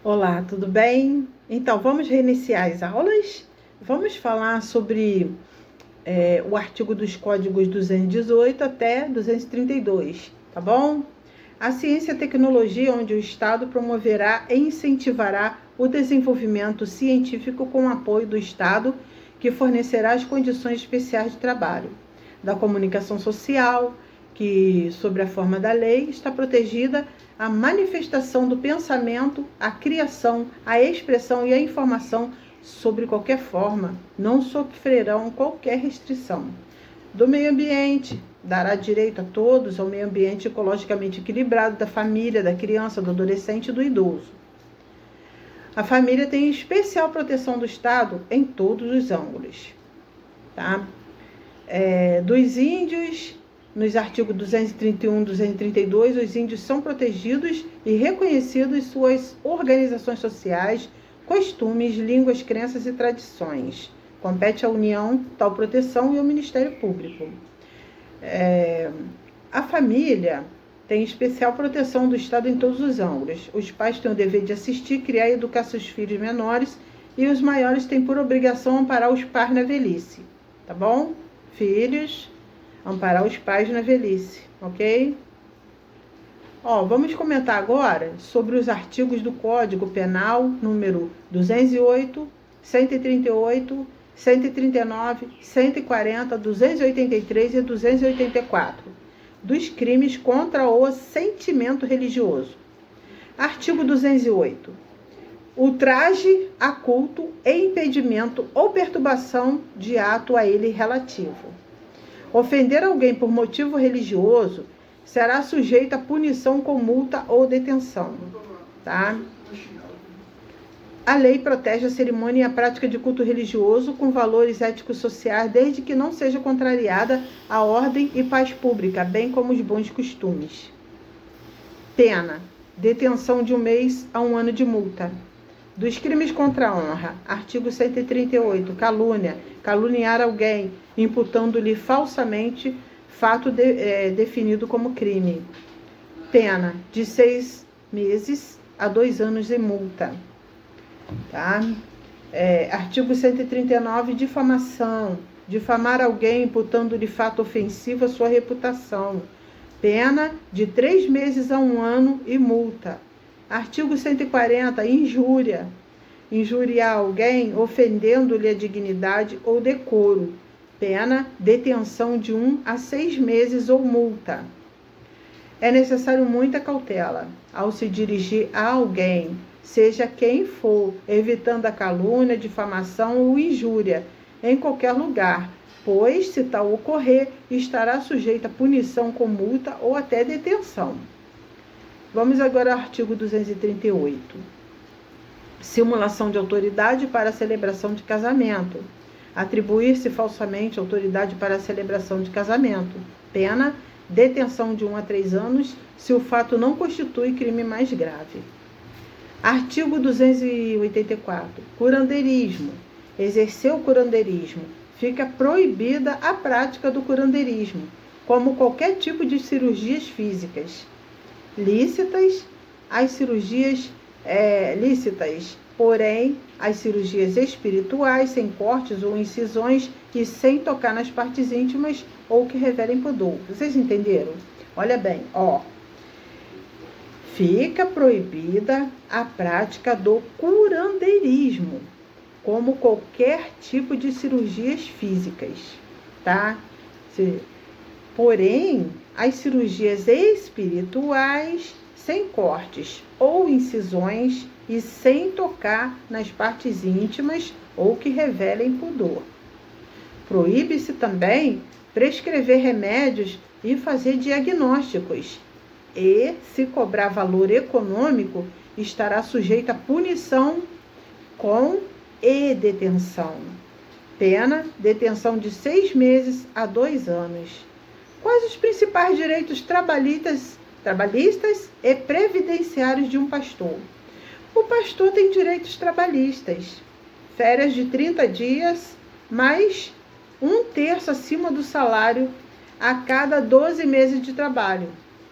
Olá, tudo bem? Então, vamos reiniciar as aulas? Vamos falar sobre o artigo dos códigos 218 até 232, tá bom? A ciência e a tecnologia, onde o Estado promoverá e incentivará o desenvolvimento científico com o apoio do Estado, que fornecerá as condições especiais de trabalho, da comunicação social, que, sob a forma da lei, está protegida a manifestação do pensamento, a criação, a expressão e a informação sobre qualquer forma, não sofrerão qualquer restrição. Do meio ambiente, dará direito a todos ao meio ambiente ecologicamente equilibrado da família, da criança, do adolescente e do idoso. A família tem especial proteção do Estado em todos os ângulos. Tá? Dos índios, nos artigos 231 e 232, os índios são protegidos e reconhecidos suas organizações sociais, costumes, línguas, crenças e tradições. Compete à União tal proteção e ao Ministério Público. A família tem especial proteção do Estado em todos os ângulos. Os pais têm o dever de assistir, criar e educar seus filhos menores, e os maiores têm por obrigação amparar os pais na velhice. Tá bom? Filhos, amparar os pais na velhice, ok? Vamos comentar agora sobre os artigos do Código Penal número 208, 138, 139, 140, 283 e 284, dos crimes contra o sentimento religioso. Artigo 208. Ultraje a culto e impedimento ou perturbação de ato a ele relativo. Ofender alguém por motivo religioso será sujeito a punição com multa ou detenção. Tá? A lei protege a cerimônia e a prática de culto religioso com valores éticos sociais, desde que não seja contrariada a ordem e paz pública, bem como os bons costumes. Pena: detenção de 1 mês a 1 ano de multa. Dos crimes contra a honra, artigo 138, calúnia: caluniar alguém, imputando-lhe falsamente fato definido como crime. Pena de 6 meses a 2 anos de multa. Tá? Artigo 139, difamação: difamar alguém imputando-lhe fato ofensivo à sua reputação. Pena de 3 meses a 1 ano e multa. Artigo 140, injúria: injuriar alguém ofendendo-lhe a dignidade ou decoro. Pena, detenção de 1 a 6 meses ou multa. É necessário muita cautela ao se dirigir a alguém, seja quem for, evitando a calúnia, difamação ou injúria, em qualquer lugar, pois, se tal ocorrer, estará sujeito a punição com multa ou até detenção. Vamos agora ao artigo 238. Simulação de autoridade para a celebração de casamento. Atribuir-se falsamente autoridade para a celebração de casamento. Pena: detenção de 1 a 3 anos, se o fato não constitui crime mais grave. Artigo 284. Curandeirismo. Exercer o curandeirismo. Fica proibida a prática do curandeirismo, como qualquer tipo de cirurgias físicas. Lícitas as cirurgias lícitas, porém as cirurgias espirituais sem cortes ou incisões e sem tocar nas partes íntimas ou que revelem pudor. Vocês entenderam? Olha bem, fica proibida a prática do curandeirismo, como qualquer tipo de cirurgias físicas, tá? Porém, as cirurgias espirituais sem cortes ou incisões e sem tocar nas partes íntimas ou que revelem pudor. Proíbe-se também prescrever remédios e fazer diagnósticos. E, se cobrar valor econômico, estará sujeito a punição com e detenção. Pena: detenção de 6 meses a 2 anos. Quais os principais direitos trabalhistas e previdenciários de um pastor? O pastor tem direitos trabalhistas: férias de 30 dias, mais 1/3 acima do salário a cada 12 meses de trabalho.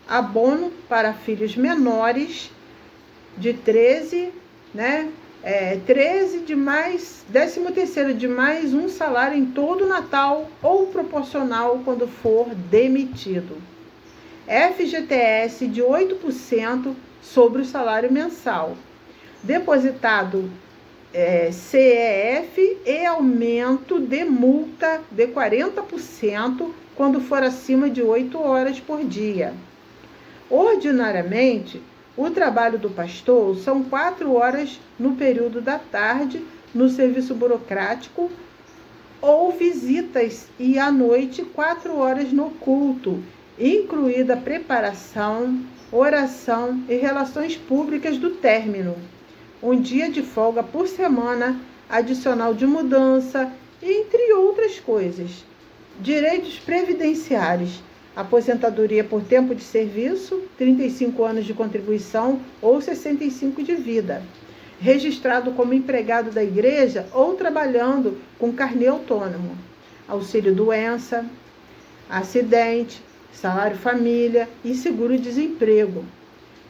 Abono para filhos menores de 13 né? 13º de mais um salário em todo o Natal ou proporcional quando for demitido. FGTS de 8% sobre o salário mensal. Depositado CEF e aumento de multa de 40% quando for acima de 8 horas por dia. Ordinariamente, o trabalho do pastor são 4 horas no período da tarde, no serviço burocrático, ou visitas, e à noite 4 horas no culto, incluída preparação, oração e relações públicas do término. Um dia de folga por semana, adicional de mudança, entre outras coisas. Direitos previdenciários: aposentadoria por tempo de serviço, 35 anos de contribuição ou 65 de vida. Registrado como empregado da igreja ou trabalhando com carnê autônomo. Auxílio-doença, acidente, salário-família e seguro-desemprego.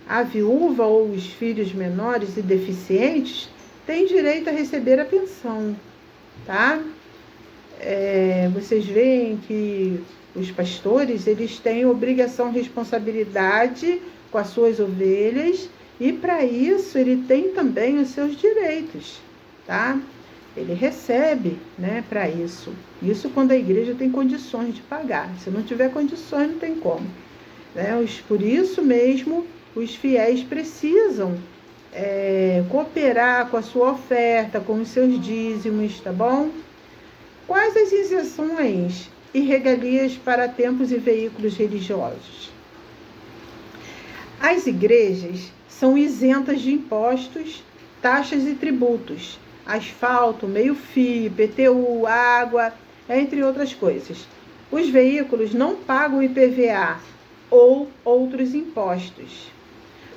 A viúva ou os filhos menores e deficientes têm direito a receber a pensão, tá? Vocês veem que os pastores, eles têm obrigação, responsabilidade com as suas ovelhas, e para isso ele tem também os seus direitos, tá? Ele recebe, né, para isso. Isso quando a igreja tem condições de pagar. Se não tiver condições, não tem como, né? Por isso mesmo, os fiéis precisam cooperar com a sua oferta, com os seus dízimos, tá bom? Quais as isenções e regalias para templos e veículos religiosos? As igrejas são isentas de impostos, taxas e tributos, asfalto, meio-fio, IPTU, água, entre outras coisas. Os veículos não pagam IPVA ou outros impostos.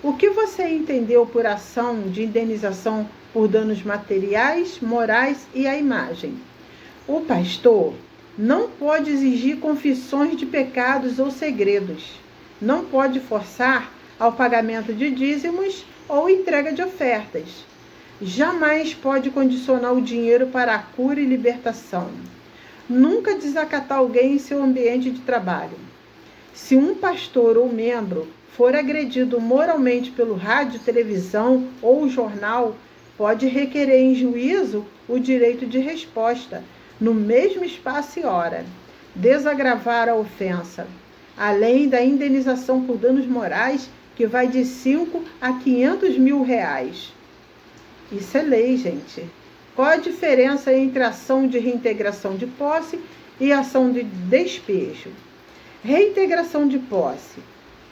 O que você entendeu por ação de indenização por danos materiais, morais e à imagem? O pastor não pode exigir confissões de pecados ou segredos. Não pode forçar ao pagamento de dízimos ou entrega de ofertas. Jamais pode condicionar o dinheiro para a cura e libertação. Nunca desacatar alguém em seu ambiente de trabalho. Se um pastor ou membro for agredido moralmente pelo rádio, televisão ou jornal, pode requerer em juízo o direito de resposta, no mesmo espaço e hora. Desagravar a ofensa, além da indenização por danos morais, que vai de 5 a 500 mil reais. Isso é lei, gente. Qual a diferença entre ação de reintegração de posse e ação de despejo? Reintegração de posse: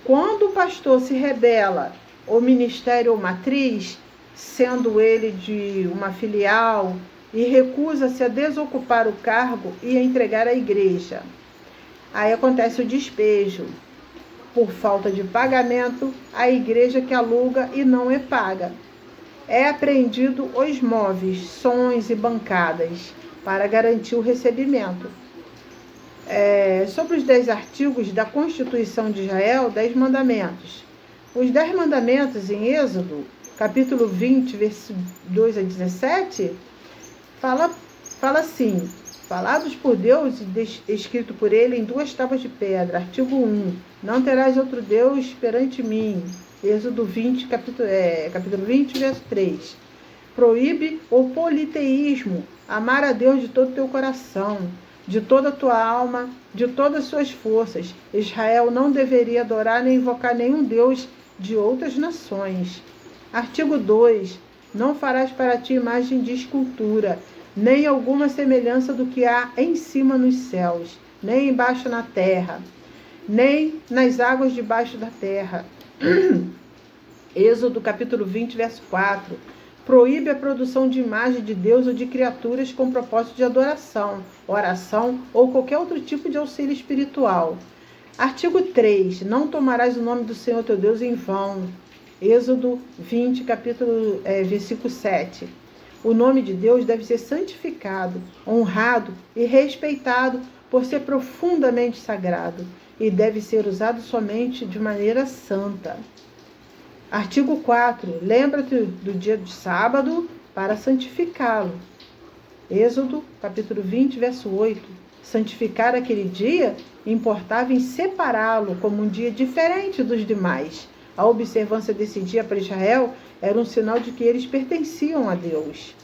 quando o pastor se rebela ao ministério ou matriz, sendo ele de uma filial, e recusa-se a desocupar o cargo e a entregar à igreja. Aí acontece o despejo. Por falta de pagamento, a igreja que aluga e não é paga. É apreendido os móveis, sons e bancadas para garantir o recebimento. Sobre os 10 artigos da Constituição de Israel, 10 mandamentos. Os 10 mandamentos em Êxodo, capítulo 20, versos 2 a 17, fala assim: falados por Deus e escrito por ele em 2 tábuas de pedra. Artigo 1. Não terás outro Deus perante mim. Êxodo 20, capítulo 20, verso 3. Proíbe o politeísmo. Amar a Deus de todo o teu coração, de toda a tua alma, de todas as suas forças. Israel não deveria adorar nem invocar nenhum Deus de outras nações. Artigo 2. Não farás para ti imagem de escultura, nem alguma semelhança do que há em cima nos céus, nem embaixo na terra, nem nas águas debaixo da terra. Êxodo capítulo 20, verso 4. Proíbe a produção de imagem de Deus ou de criaturas com propósito de adoração, oração ou qualquer outro tipo de auxílio espiritual. Artigo 3. Não tomarás o nome do Senhor teu Deus em vão. Êxodo 20, versículo 7. O nome de Deus deve ser santificado, honrado e respeitado por ser profundamente sagrado, e deve ser usado somente de maneira santa. Artigo 4. Lembra-te do dia de sábado para santificá-lo. Êxodo, capítulo 20, verso 8. Santificar aquele dia importava em separá-lo como um dia diferente dos demais. A observância desse dia para Israel era um sinal de que eles pertenciam a Deus.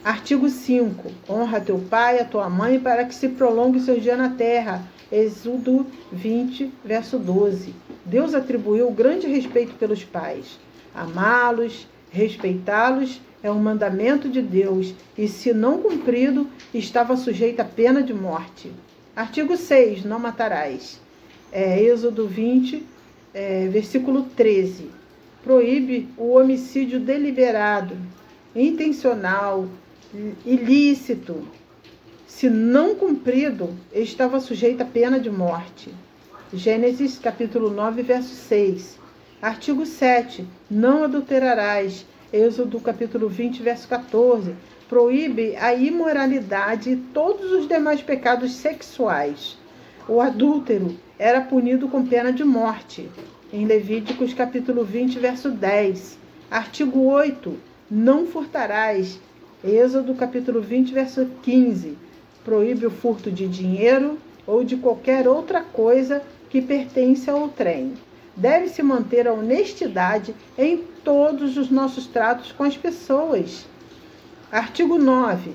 Artigo 5. Honra teu pai e a tua mãe para que se prolongue seu dia na terra. Êxodo 20, verso 12. Deus atribuiu grande respeito pelos pais. Amá-los, respeitá-los é um mandamento de Deus e, se não cumprido, estava sujeito à pena de morte. Artigo 6. Não matarás. Êxodo 20, versículo 13. Proíbe o homicídio deliberado, intencional, ilícito. Se não cumprido, estava sujeito à pena de morte. Gênesis capítulo 9, verso 6. Artigo 7. Não adulterarás. Êxodo capítulo 20, verso 14. Proíbe a imoralidade e todos os demais pecados sexuais. O adúltero era punido com pena de morte. Em Levíticos capítulo 20, verso 10. Artigo 8. Não furtarás. Êxodo capítulo 20, verso 15. Proíbe o furto de dinheiro ou de qualquer outra coisa que pertence ao outrem. Deve-se manter a honestidade em todos os nossos tratos com as pessoas. Artigo 9.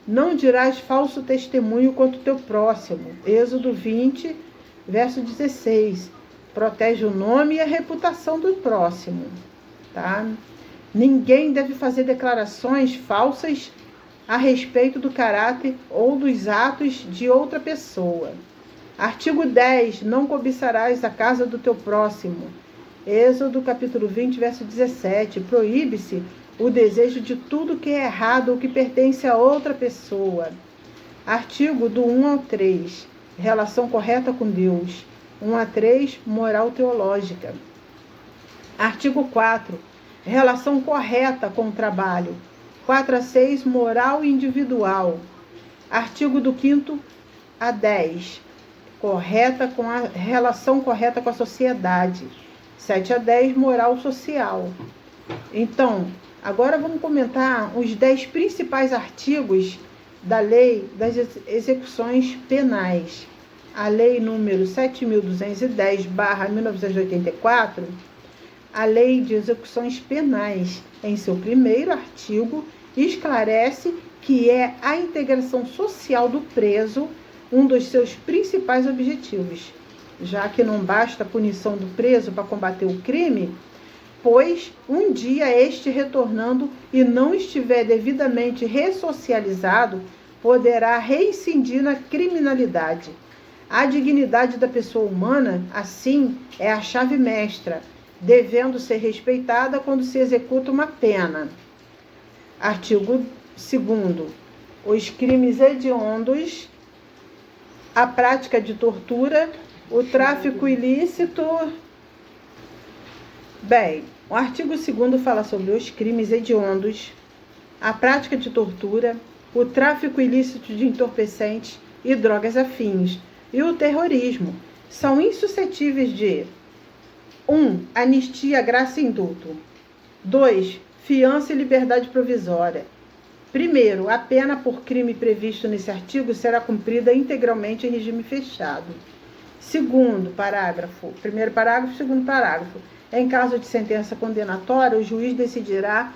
Não dirás falso testemunho contra o teu próximo. Êxodo 20, verso 16. Protege o nome e a reputação do próximo. Tá? Ninguém deve fazer declarações falsas a respeito do caráter ou dos atos de outra pessoa. Artigo 10. Não cobiçarás a casa do teu próximo. Êxodo capítulo 20, verso 17. Proíbe-se o desejo de tudo que é errado ou que pertence a outra pessoa. Artigo do 1 ao 3. Relação correta com Deus. 1 a 3. Moral teológica. Artigo 4. Relação correta com o trabalho. 4 a 6. Moral individual. Artigo do 5 a 10. Relação correta com a sociedade. 7 a 10. Moral social. Então, agora vamos comentar os 10 principais artigos da Lei das Execuções Penais. A Lei número 7.210/1984, a Lei de Execuções Penais, em seu primeiro artigo, esclarece que é a integração social do preso um dos seus principais objetivos, já que não basta a punição do preso para combater o crime, pois um dia este retornando e não estiver devidamente ressocializado, poderá reincidir na criminalidade. A dignidade da pessoa humana, assim, é a chave mestra, devendo ser respeitada quando se executa uma pena. Artigo 2º. Os crimes hediondos, a prática de tortura, o tráfico ilícito. Bem, o artigo 2º fala sobre os crimes hediondos, a prática de tortura, o tráfico ilícito de entorpecentes e drogas afins, e o terrorismo. São insuscetíveis de 1. Anistia, graça e indulto. 2. Fiança e liberdade provisória. Primeiro, a pena por crime previsto nesse artigo será cumprida integralmente em regime fechado. Segundo parágrafo, primeiro parágrafo, segundo parágrafo. Em caso de sentença condenatória, o juiz decidirá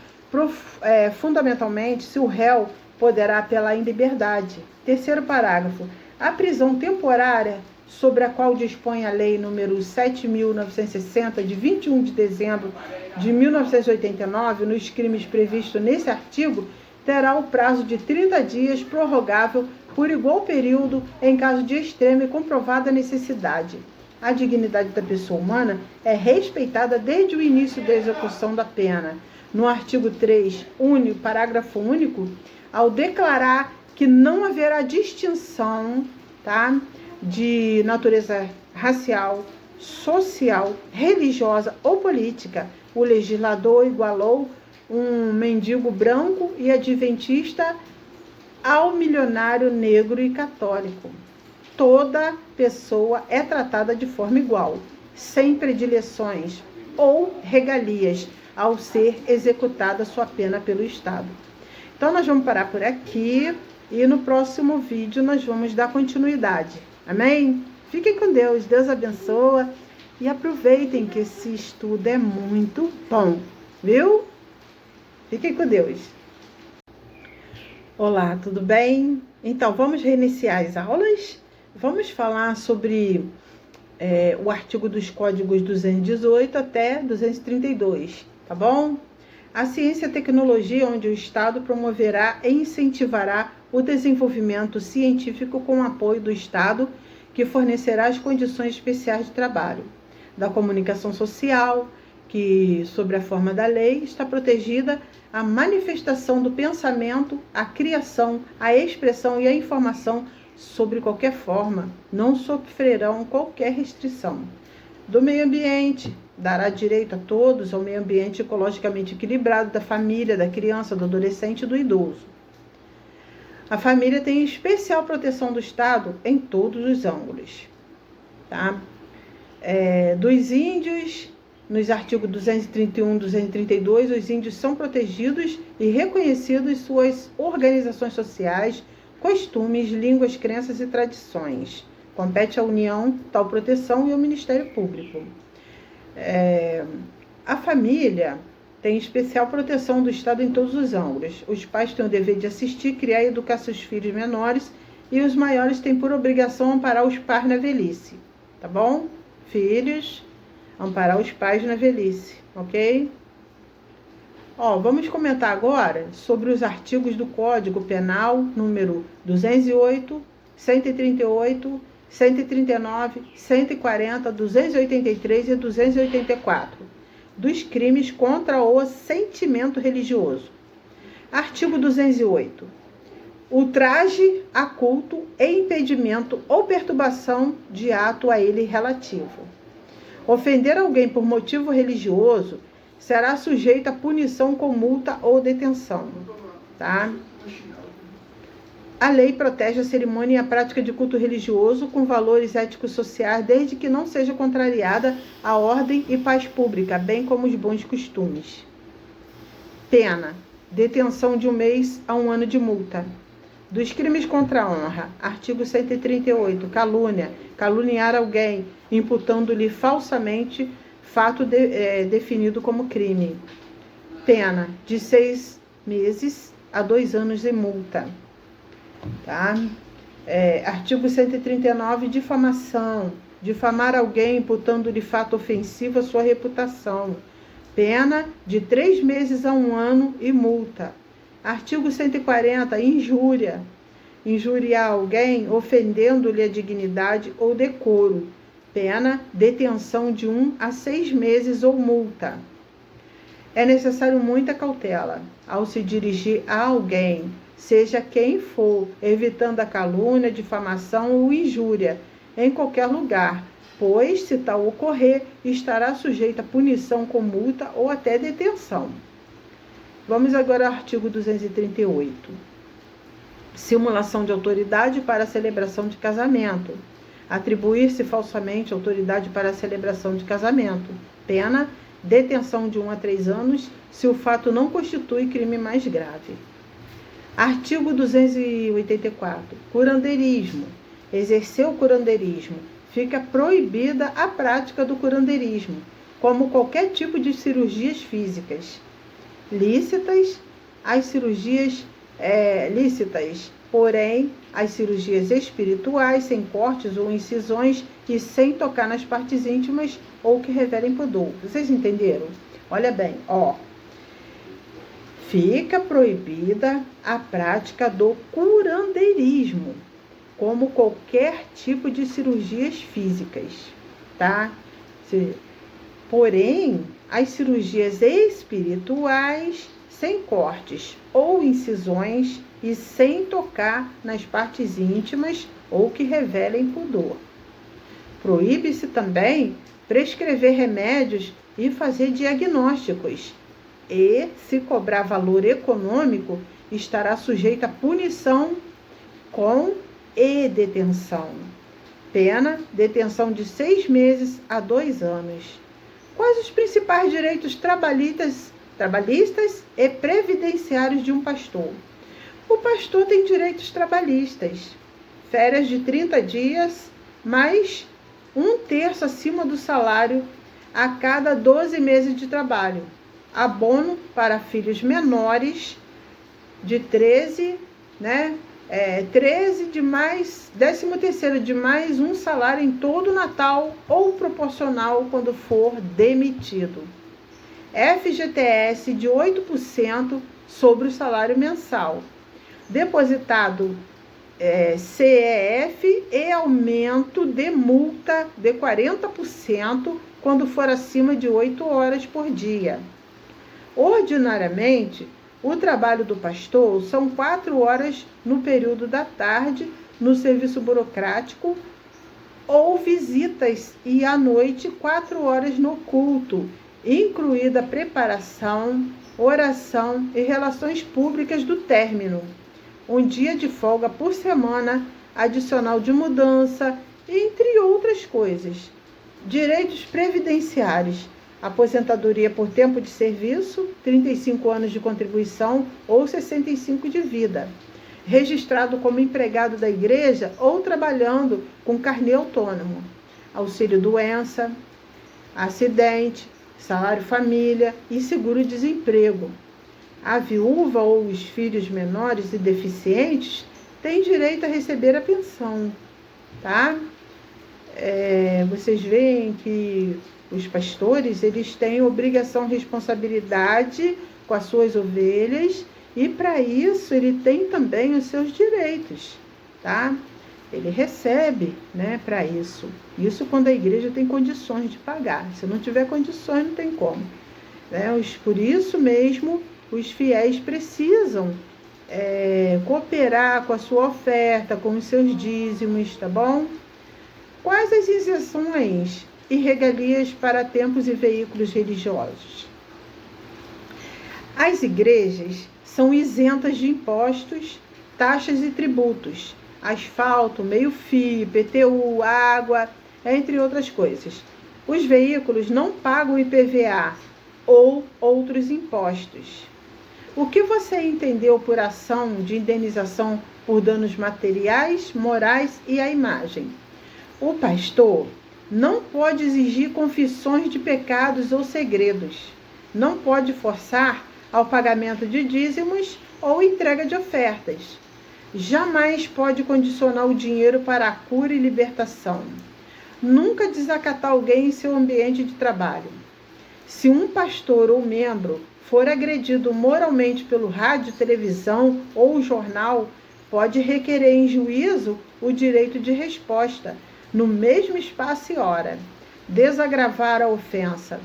fundamentalmente se o réu poderá apelar em liberdade. Terceiro parágrafo. A prisão temporária, sobre a qual dispõe a Lei número 7.960, de 21 de dezembro de 1989, nos crimes previstos nesse artigo, terá o prazo de 30 dias, prorrogável por igual período em caso de extrema e comprovada necessidade. A dignidade da pessoa humana é respeitada desde o início da execução da pena. No artigo 3, parágrafo único, ao declarar que não haverá distinção, de natureza racial, social, religiosa ou política, o legislador igualou um mendigo branco e adventista ao milionário negro e católico. Toda pessoa é tratada de forma igual, sem predileções ou regalias ao ser executada sua pena pelo Estado. Então, nós vamos parar por aqui e no próximo vídeo nós vamos dar continuidade. Amém? Fiquem com Deus, Deus abençoa e aproveitem que esse estudo é muito bom, viu? Fiquem com Deus. Olá, tudo bem? Então, vamos reiniciar as aulas? Vamos falar sobre o artigo dos códigos 218 até 232, tá bom? A ciência e a tecnologia, onde o Estado promoverá e incentivará o desenvolvimento científico com o apoio do Estado, que fornecerá as condições especiais de trabalho. Da comunicação social, que, sob a forma da lei, está protegida a manifestação do pensamento, a criação, a expressão e a informação sobre qualquer forma, não sofrerão qualquer restrição. Do meio ambiente, dará direito a todos ao meio ambiente ecologicamente equilibrado da família, da criança, do adolescente e do idoso. A família tem especial proteção do Estado em todos os ângulos. Tá? Dos índios, nos artigos 231 e 232, os índios são protegidos e reconhecidos suas organizações sociais, costumes, línguas, crenças e tradições. Compete à União tal proteção e ao Ministério Público. A família tem especial proteção do Estado em todos os ângulos. Os pais têm o dever de assistir, criar e educar seus filhos menores e os maiores têm por obrigação amparar os pais na velhice. Tá bom? Filhos, amparar os pais na velhice, ok? Vamos comentar agora sobre os artigos do Código Penal número 208, 138, 139, 140, 283 e 284, dos crimes contra o sentimento religioso. Artigo 208. Ultraje a culto e impedimento ou perturbação de ato a ele relativo. Ofender alguém por motivo religioso será sujeito a punição com multa ou detenção. Tá? A lei protege a cerimônia e a prática de culto religioso com valores éticos sociais, desde que não seja contrariada a ordem e paz pública, bem como os bons costumes. Pena: detenção de 1 mês a 1 ano de multa. Dos crimes contra a honra, artigo 138, calúnia: caluniar alguém, imputando-lhe falsamente fato definido como crime. Pena de 6 meses a 2 anos de multa. Tá? Artigo 139, difamação: difamar alguém imputando-lhe fato ofensivo à sua reputação. Pena de 3 meses a 1 ano e multa. Artigo 140, injúria: injuriar alguém ofendendo-lhe a dignidade ou decoro. Pena, detenção de 1 a 6 meses ou multa. É necessário muita cautela ao se dirigir a alguém, seja quem for, evitando a calúnia, difamação ou injúria, em qualquer lugar, pois, se tal ocorrer, estará sujeito a punição com multa ou até detenção. Vamos agora ao artigo 238. Simulação de autoridade para a celebração de casamento. Atribuir-se falsamente autoridade para a celebração de casamento. Pena, detenção de 1 a 3 anos, se o fato não constitui crime mais grave. Artigo 284. Curandeirismo. Exercer o curandeirismo. Fica proibida a prática do curandeirismo, como qualquer tipo de cirurgias físicas. Lícitas, as cirurgias lícitas, porém, as cirurgias espirituais, sem cortes ou incisões e sem tocar nas partes íntimas ou que revelem pudor. Vocês entenderam? Olha bem, fica proibida a prática do curandeirismo, como qualquer tipo de cirurgias físicas, tá? Porém, as cirurgias espirituais, sem cortes ou incisões e sem tocar nas partes íntimas ou que revelem pudor. Proíbe-se também prescrever remédios e fazer diagnósticos. E, se cobrar valor econômico, estará sujeito a punição com e detenção. Pena, detenção de 6 meses a 2 anos. Quais os principais direitos trabalhistas e previdenciários de um pastor? O pastor tem direitos trabalhistas, férias de 30 dias, mais 1/3 acima do salário a cada 12 meses de trabalho. Abono para filhos menores de 13, 13 de mais, 13º de mais um salário em todo o Natal ou proporcional quando for demitido. FGTS de 8% sobre o salário mensal. Depositado CEF e aumento de multa de 40% quando for acima de 8 horas por dia. Ordinariamente, o trabalho do pastor são 4 horas no período da tarde, no serviço burocrático, ou visitas, e à noite 4 horas no culto, incluída preparação, oração e relações públicas do término. Um dia de folga por semana, adicional de mudança, entre outras coisas. Direitos previdenciários. Aposentadoria por tempo de serviço, 35 anos de contribuição ou 65 de vida. Registrado como empregado da igreja ou trabalhando com carnê autônomo. Auxílio-doença, acidente, salário-família e seguro-desemprego. A viúva ou os filhos menores e deficientes têm direito a receber a pensão, tá? Vocês veem que os pastores, eles têm obrigação, responsabilidade com as suas ovelhas, e para isso ele tem também os seus direitos, tá? Ele recebe, para isso. Isso quando a igreja tem condições de pagar. Se não tiver condições, não tem como. Por isso mesmo, os fiéis precisam cooperar com a sua oferta, com os seus dízimos, tá bom? Quais as isenções e regalias para templos e veículos religiosos? As igrejas são isentas de impostos, taxas e tributos, asfalto, meio-fio, IPTU, água, entre outras coisas. Os veículos não pagam IPVA ou outros impostos. O que você entendeu por ação de indenização por danos materiais, morais e à imagem? O pastor não pode exigir confissões de pecados ou segredos. Não pode forçar ao pagamento de dízimos ou entrega de ofertas. Jamais pode condicionar o dinheiro para a cura e libertação. Nunca desacatar alguém em seu ambiente de trabalho. Se um pastor ou membro for agredido moralmente pelo rádio, televisão ou jornal, pode requerer em juízo o direito de resposta, no mesmo espaço e hora, desagravar a ofensa,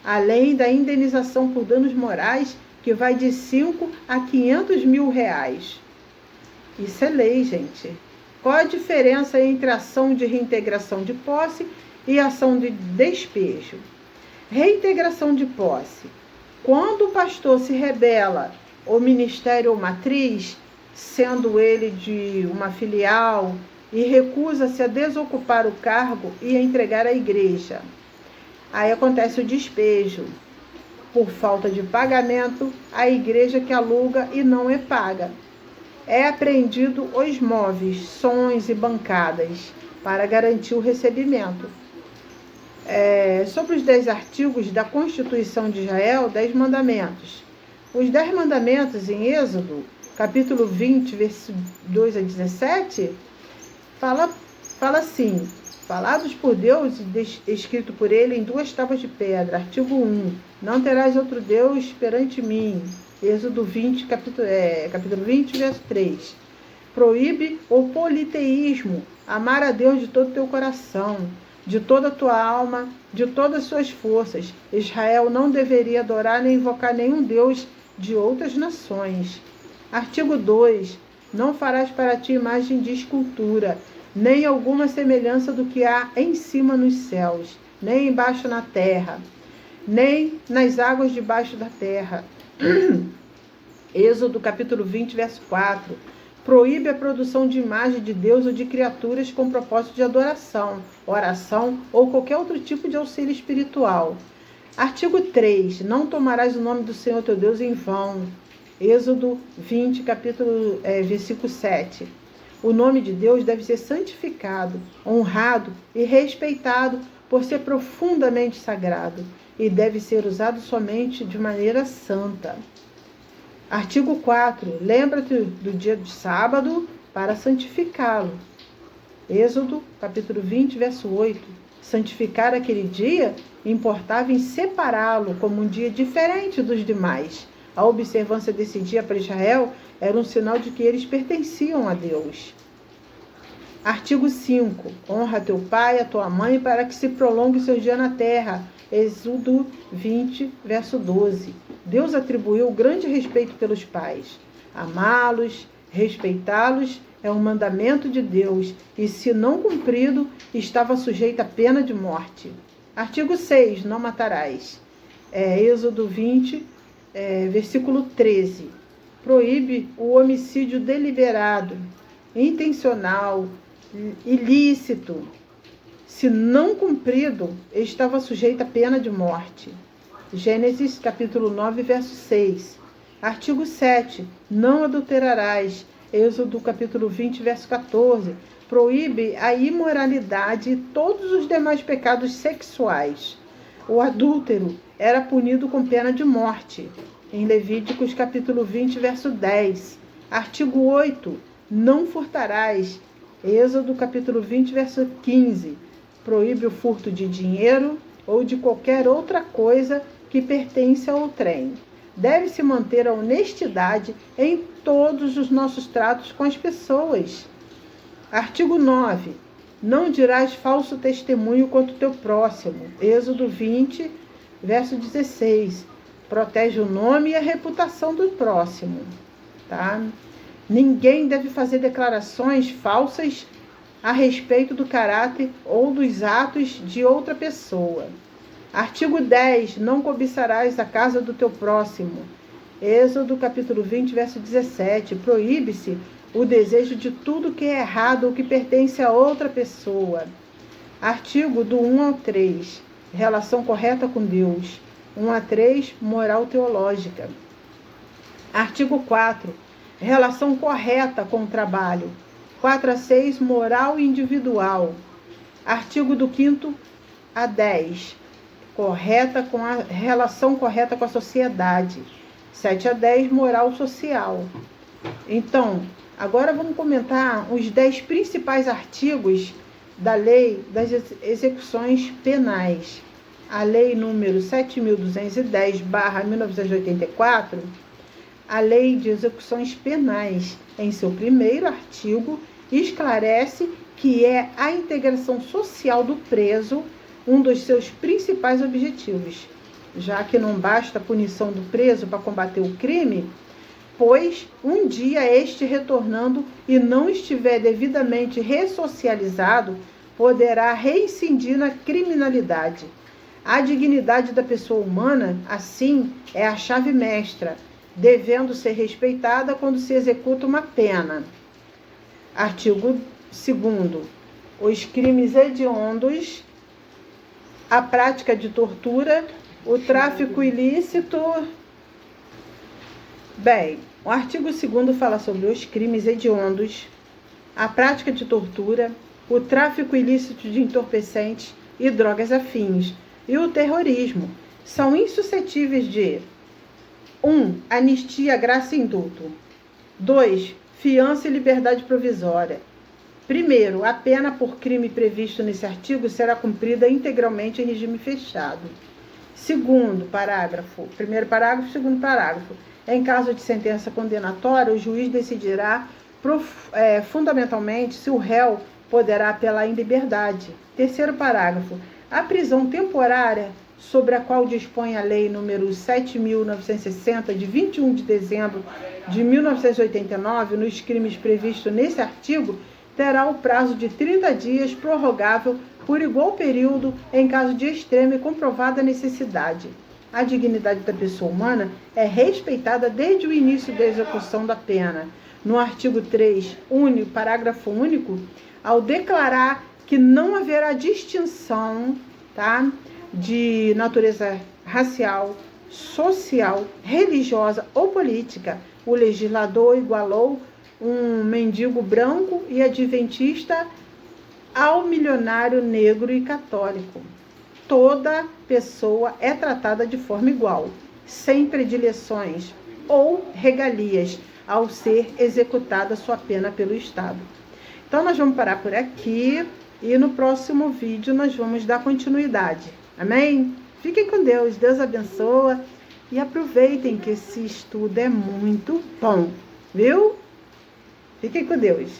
além da indenização por danos morais, que vai de 5 a 500 mil reais. Isso é lei, gente. Qual a diferença entre ação de reintegração de posse e ação de despejo? Reintegração de posse. Quando o pastor se rebela ao ministério ou matriz, sendo ele de uma filial, e recusa-se a desocupar o cargo e a entregar à igreja. Aí acontece o despejo. Por falta de pagamento, a igreja que aluga e não é paga. É apreendido os móveis, sons e bancadas para garantir o recebimento. Sobre os 10 artigos da Constituição de Israel, 10 mandamentos. Os 10 mandamentos em Êxodo, capítulo 20, versos 2 a 17, fala assim: falados por Deus e escrito por ele em 2 tábuas de pedra. Artigo 1. Não terás outro Deus perante mim. Êxodo 20, capítulo 20, verso 3. Proíbe o politeísmo. Amar a Deus de todo o teu coração, de toda a tua alma, de todas as suas forças. Israel não deveria adorar nem invocar nenhum Deus de outras nações. Artigo 2. Não farás para ti imagem de escultura, nem alguma semelhança do que há em cima nos céus, nem embaixo na terra, nem nas águas debaixo da terra. Êxodo capítulo 20, verso 4. Proíbe a produção de imagem de Deus ou de criaturas com propósito de adoração, oração ou qualquer outro tipo de auxílio espiritual. Artigo 3. Não tomarás o nome do Senhor teu Deus em vão. Êxodo 20, versículo 7. O nome de Deus deve ser santificado, honrado e respeitado por ser profundamente sagrado e deve ser usado somente de maneira santa. Artigo 4. Lembra-te do dia de sábado para santificá-lo. Êxodo, capítulo 20, verso 8. Santificar aquele dia importava em separá-lo como um dia diferente dos demais. A observância desse dia para Israel era um sinal de que eles pertenciam a Deus. Artigo 5. Honra teu pai e a tua mãe para que se prolongue seu dia na terra. Êxodo 20, verso 12. Deus atribuiu grande respeito pelos pais. Amá-los, respeitá-los é um mandamento de Deus e, se não cumprido, estava sujeito à pena de morte. Artigo 6. Não matarás. Êxodo 20, versículo 13. Proíbe o homicídio deliberado, intencional, ilícito. Se não cumprido, estava sujeito à pena de morte. Gênesis capítulo 9, verso 6. Artigo 7. Não adulterarás. Êxodo capítulo 20, verso 14. Proíbe a imoralidade e todos os demais pecados sexuais. O adúltero era punido com pena de morte. Em Levíticos capítulo 20, verso 10. Artigo 8. Não furtarás. Êxodo capítulo 20, verso 15. Proíbe o furto de dinheiro ou de qualquer outra coisa que pertence ao outrem. Deve-se manter a honestidade em todos os nossos tratos com as pessoas. Artigo 9. Não dirás falso testemunho contra o teu próximo. Êxodo 20, verso 16. Protege o nome e a reputação do próximo. Tá? Ninguém deve fazer declarações falsas a respeito do caráter ou dos atos de outra pessoa. Artigo 10. Não cobiçarás a casa do teu próximo. Êxodo capítulo 20, verso 17. Proíbe-se o desejo de tudo que é errado ou que pertence a outra pessoa. Artigo do 1 ao 3. Relação correta com Deus. 1 a 3. Moral teológica. Artigo 4. Relação correta com o trabalho. 4 a 6. Moral individual. Artigo do 5 a 10. Relação correta com a sociedade. 7 a 10. Moral social. Então, agora vamos comentar os 10 principais artigos da Lei das Execuções Penais. A Lei número 7.210/1984, a Lei de Execuções Penais, em seu primeiro artigo, esclarece que é a integração social do preso um dos seus principais objetivos, já que não basta a punição do preso para combater o crime, pois um dia este retornando e não estiver devidamente ressocializado, poderá reincidir na criminalidade. A dignidade da pessoa humana, assim, é a chave mestra, devendo ser respeitada quando se executa uma pena. Artigo 2º. Os crimes hediondos, a prática de tortura, o tráfico ilícito. Bem, o artigo 2º fala sobre os crimes hediondos, a prática de tortura, o tráfico ilícito de entorpecentes e drogas afins e o terrorismo. São insuscetíveis de 1. Anistia, graça e indulto. 2. Fiança e liberdade provisória. Primeiro, a pena por crime previsto nesse artigo será cumprida integralmente em regime fechado. Segundo parágrafo, primeiro parágrafo, segundo parágrafo. Em caso de sentença condenatória, o juiz decidirá fundamentalmente se o réu poderá apelar em liberdade. Terceiro parágrafo. A prisão temporária, sobre a qual dispõe a Lei nº 7.960, de 21 de dezembro de 1989, nos crimes previstos nesse artigo, terá o prazo de 30 dias, prorrogável por igual período em caso de extrema e comprovada necessidade. A dignidade da pessoa humana é respeitada desde o início da execução da pena. No artigo 3, parágrafo único, ao declarar que não haverá distinção, de natureza racial, social, religiosa ou política. O legislador igualou um mendigo branco e adventista ao milionário negro e católico. Toda pessoa é tratada de forma igual, sem predileções ou regalias, ao ser executada sua pena pelo Estado. Então, nós vamos parar por aqui e no próximo vídeo nós vamos dar continuidade. Amém? Fiquem com Deus, Deus abençoa e aproveitem que esse estudo é muito bom, viu? Fiquem com Deus.